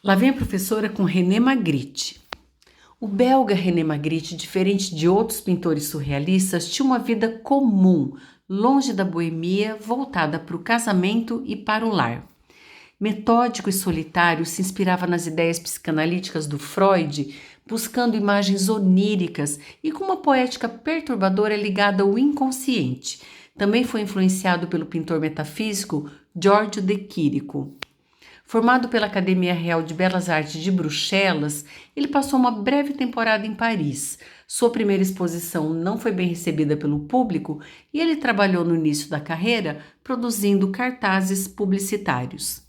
Lá vem a professora com René Magritte. O belga René Magritte, diferente de outros pintores surrealistas, tinha uma vida comum, longe da boemia, voltada para o casamento e para o lar. Metódico e solitário, se inspirava nas ideias psicanalíticas do Freud, buscando imagens oníricas e com uma poética perturbadora ligada ao inconsciente. Também foi influenciado pelo pintor metafísico Giorgio de Chirico. Formado pela Academia Real de Belas Artes de Bruxelas, ele passou uma breve temporada em Paris. Sua primeira exposição não foi bem recebida pelo público e ele trabalhou no início da carreira produzindo cartazes publicitários.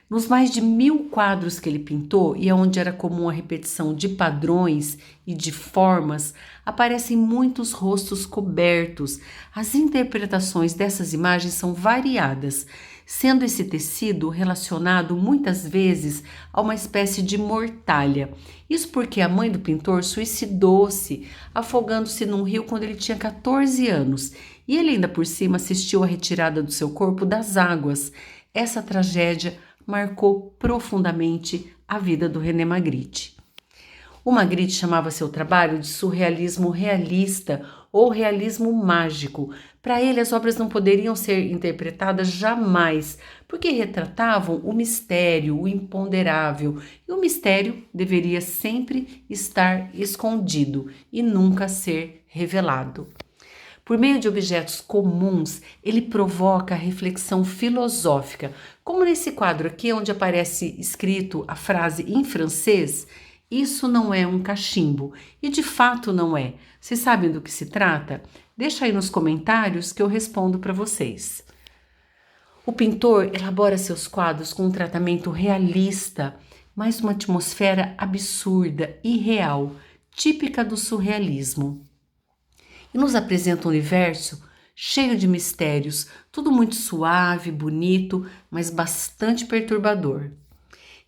Nos mais de 1000 quadros que ele pintou, e onde era comum a repetição de padrões e de formas, aparecem muitos rostos cobertos. As interpretações dessas imagens são variadas, sendo esse tecido relacionado muitas vezes a uma espécie de mortalha. Isso porque a mãe do pintor suicidou-se, afogando-se num rio quando ele tinha 14 anos, e ele ainda por cima assistiu à retirada do seu corpo das águas. Essa tragédia marcou profundamente a vida do René Magritte. O Magritte chamava seu trabalho de surrealismo realista ou realismo mágico. Para ele, as obras não poderiam ser interpretadas jamais, porque retratavam o mistério, o imponderável, e o mistério deveria sempre estar escondido e nunca ser revelado. Por meio de objetos comuns, ele provoca a reflexão filosófica, como nesse quadro aqui, onde aparece escrito a frase em francês: "Isso não é um cachimbo", e de fato não é. Vocês sabem do que se trata? Deixa aí nos comentários que eu respondo para vocês. O pintor elabora seus quadros com um tratamento realista, mas uma atmosfera absurda, irreal, típica do surrealismo. E nos apresenta um universo cheio de mistérios, tudo muito suave, bonito, mas bastante perturbador.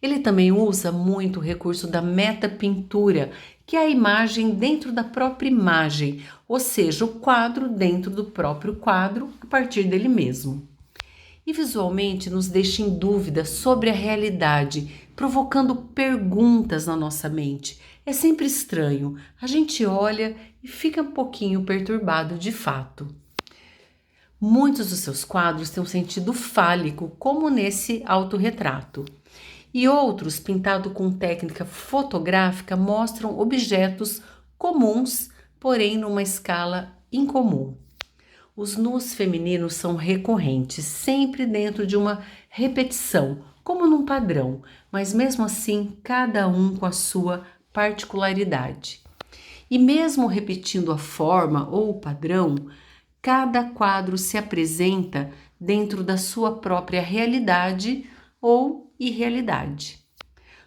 Ele também usa muito o recurso da metapintura, que é a imagem dentro da própria imagem, ou seja, o quadro dentro do próprio quadro, a partir dele mesmo. E visualmente nos deixa em dúvida sobre a realidade, provocando perguntas na nossa mente. É sempre estranho, a gente olha e fica um pouquinho perturbado de fato. Muitos dos seus quadros têm um sentido fálico, como nesse autorretrato. E outros, pintados com técnica fotográfica, mostram objetos comuns, porém numa escala incomum. Os nus femininos são recorrentes, sempre dentro de uma repetição, como num padrão, mas mesmo assim, cada um com a sua particularidade. E mesmo repetindo a forma ou o padrão, cada quadro se apresenta dentro da sua própria realidade ou irrealidade.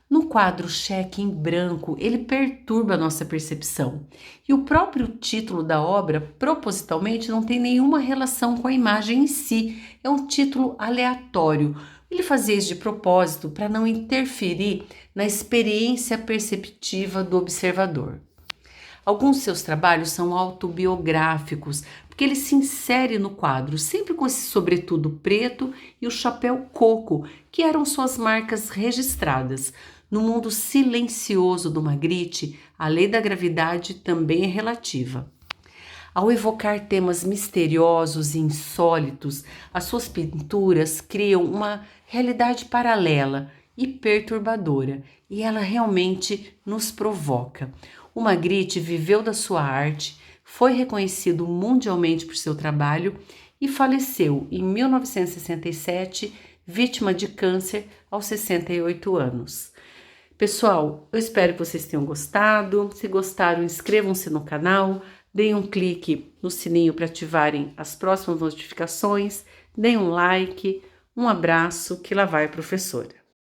No quadro Cheque em Branco, ele perturba a nossa percepção. E o próprio título da obra, propositalmente, não tem nenhuma relação com a imagem em si. É um título aleatório. Ele fazia isso de propósito para não interferir na experiência perceptiva do observador. Alguns de seus trabalhos são autobiográficos, porque ele se insere no quadro, sempre com esse sobretudo preto e o chapéu coco, que eram suas marcas registradas. No mundo silencioso do Magritte, a lei da gravidade também é relativa. Ao evocar temas misteriosos e insólitos, as suas pinturas criam uma realidade paralela e perturbadora, e ela realmente nos provoca. O Magritte viveu da sua arte, foi reconhecido mundialmente por seu trabalho e faleceu em 1967, vítima de câncer aos 68 anos. Pessoal, eu espero que vocês tenham gostado. Se gostaram, inscrevam-se no canal, deem um clique no sininho para ativarem as próximas notificações, deem um like, um abraço, que lá vai a professora.